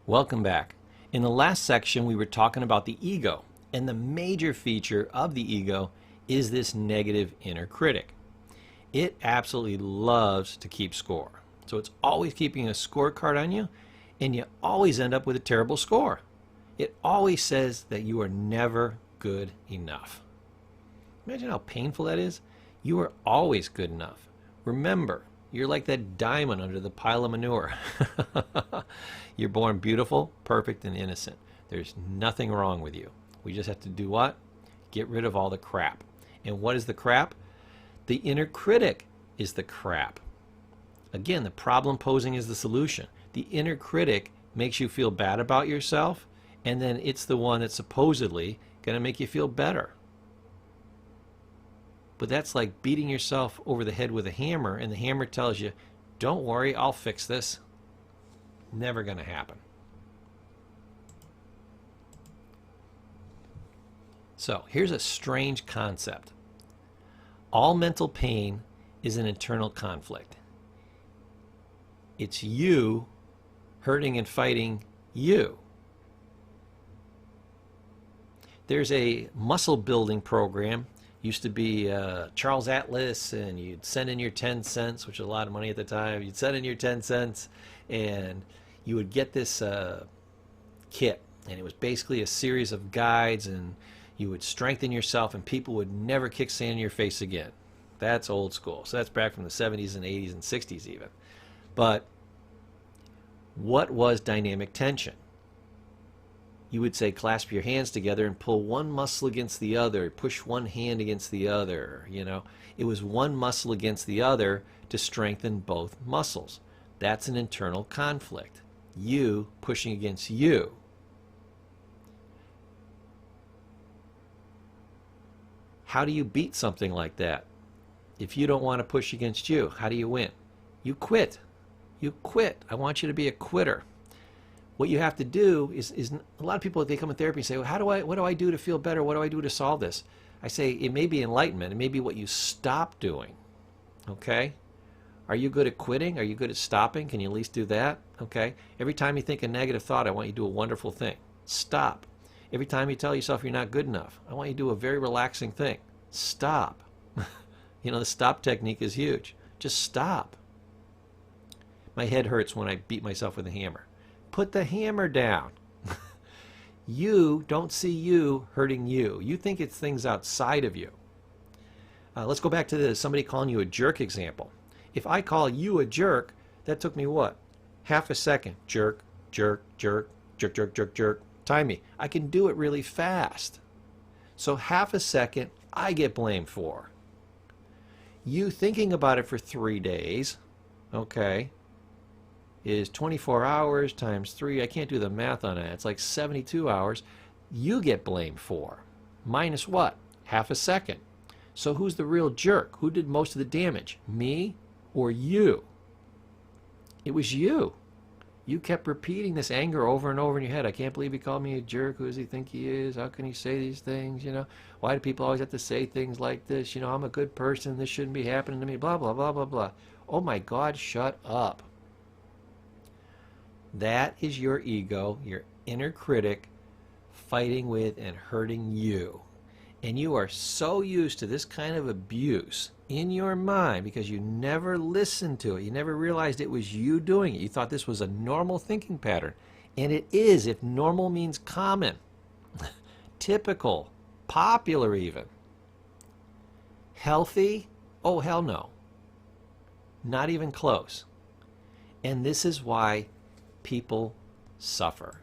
Welcome back. In the last section, we were talking about the ego, and the major feature of the ego is this negative inner critic. It absolutely loves to keep score. So it's always keeping a scorecard on you, and you always end up with a terrible score. It always says that you are never good enough. Imagine how painful that is. You are always good enough. Remember, you're like that diamond under the pile of manure. You're born beautiful, perfect, and innocent. There's nothing wrong with you. We just have to do what? Get rid of all the crap. And what is the crap? The inner critic is the crap. Again, the problem posing is the solution. The inner critic makes you feel bad about yourself, and then it's the one that's supposedly going to make you feel better. But that's like beating yourself over the head with a hammer, and the hammer tells you, don't worry, I'll fix this. Never going to happen. So here's a strange concept. All mental pain is an internal conflict. It's you hurting and fighting you. There's a muscle building program. Used to be Charles Atlas, and you'd send in your 10 cents, which was a lot of money at the time. You'd send in your 10 cents, and you would get this kit. And it was basically a series of guides, and you would strengthen yourself, and people would never kick sand in your face again. That's old school. So that's back from the 70s and 80s and 60s even. But what was dynamic tension? You would say clasp your hands together and pull one muscle against the other, push one hand against the other, you know. It was one muscle against the other to strengthen both muscles. That's an internal conflict. You pushing against you. How do you beat something like that? If you don't want to push against you, how do you win? You quit. You quit. I want you to be a quitter. What you have to do is a lot of people, they come in therapy and say, well, what do I do to feel better? What do I do to solve this? I say it may be enlightenment. It may be what you stop doing. Okay? Are you good at quitting? Are you good at stopping? Can you at least do that? Okay? Every time you think a negative thought, I want you to do a wonderful thing. Stop. Every time you tell yourself you're not good enough, I want you to do a very relaxing thing. Stop. You know, the stop technique is huge. Just stop. My head hurts when I beat myself with a hammer. Put the hammer down. You don't see you hurting you. You think it's things outside of you. Let's go back to somebody calling you a jerk example. If I call you a jerk, that took me what? Half a second. Jerk, jerk, jerk, jerk, jerk, jerk, jerk. Time me. I can do it really fast. So half a second, I get blamed for. You thinking about it for 3 days, okay, is 24 hours times 3. I can't do the math on that. It's like 72 hours. You get blamed for. Minus what? Half a second. So who's the real jerk? Who did most of the damage? Me or you? It was you. You kept repeating this anger over and over in your head. I can't believe he called me a jerk. Who does he think he is? How can he say these things? You know, why do people always have to say things like this? You know, I'm a good person. This shouldn't be happening to me. Blah, blah, blah, blah, blah. Oh my God, shut up. That is your ego, your inner critic, fighting with and hurting you. And you are so used to this kind of abuse in your mind because you never listened to it. You never realized it was you doing it. You thought this was a normal thinking pattern. And it is, if normal means common, typical, popular even. Healthy? Oh, hell no. Not even close. And this is why people suffer.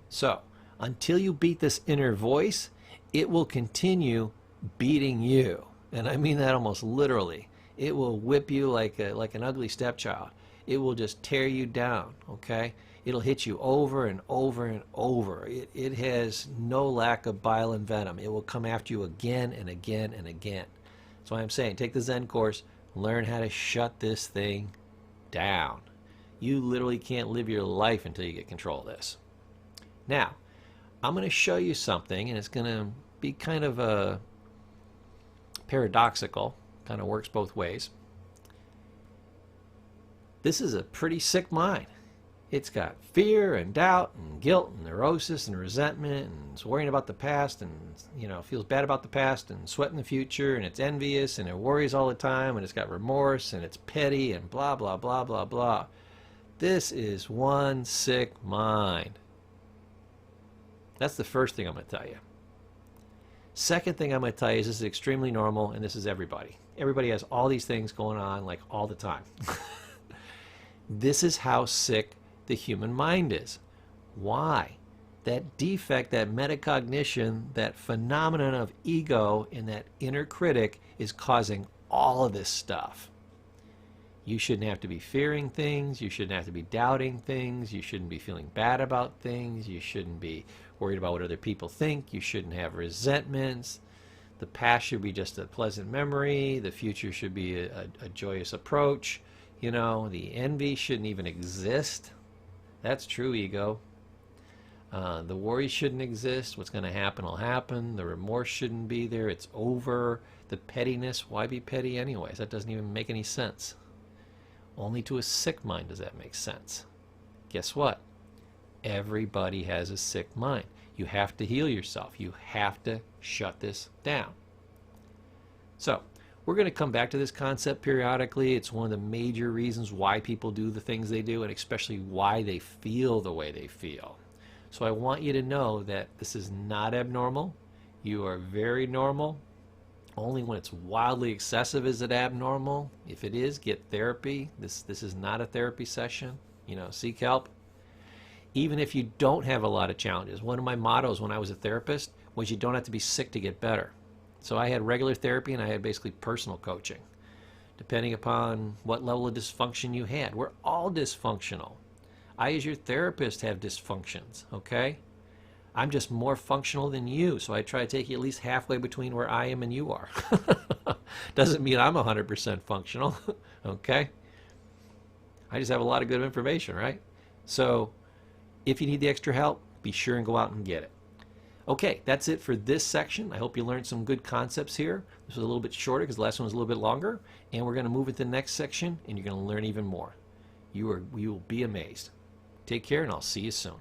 So, until you beat this inner voice, it will continue beating you. And I mean that almost literally. It will whip you like an ugly stepchild. It will just tear you down, okay? It'll hit you over and over and over. It has no lack of bile and venom. It will come after you again and again and again. That's why I'm saying, take the Zen course, learn how to shut this thing down. You literally can't live your life until you get control of this. Now, I'm going to show you something, and it's going to be kind of a paradoxical, kind of works both ways. This is a pretty sick mind. It's got fear and doubt and guilt and neurosis and resentment, and it's worrying about the past, and feels bad about the past and sweating the future, and it's envious and it worries all the time, and it's got remorse and it's petty and blah blah blah blah blah. This is one sick mind. That's the first thing I'm going to tell you. Second thing I'm going to tell you is this is extremely normal, and this is everybody. Everybody has all these things going on like all the time. This is how sick the human mind is. Why? That defect, that metacognition, that phenomenon of ego and that inner critic is causing all of this stuff. You shouldn't have to be fearing things. You shouldn't have to be doubting things. You shouldn't be feeling bad about things. You shouldn't be worried about what other people think. You shouldn't have resentments. The past should be just a pleasant memory. The future should be a joyous approach. The envy shouldn't even exist. That's true ego. The worry shouldn't exist. What's going to happen will happen. The remorse shouldn't be there. It's over. The pettiness, why be petty anyways? That doesn't even make any sense. Only to a sick mind does that make sense. Guess what? Everybody has a sick mind. You have to heal yourself. You have to shut this down. So, we're going to come back to this concept periodically. It's one of the major reasons why people do the things they do, and especially why they feel the way they feel. So I want you to know that this is not abnormal. You are very normal. Only when it's wildly excessive is it abnormal. If it is, get therapy. This is not a therapy session. Seek help. Even if you don't have a lot of challenges. One of my mottos when I was a therapist was you don't have to be sick to get better. So I had regular therapy and I had basically personal coaching, depending upon what level of dysfunction you had. We're all dysfunctional. I, as your therapist, have dysfunctions, okay? I'm just more functional than you, so I try to take you at least halfway between where I am and you are. Doesn't mean I'm 100% functional, okay? I just have a lot of good information, right? So if you need the extra help, be sure and go out and get it. Okay, that's it for this section. I hope you learned some good concepts here. This was a little bit shorter because the last one was a little bit longer. And we're going to move into the next section, and you're going to learn even more. You will be amazed. Take care, and I'll see you soon.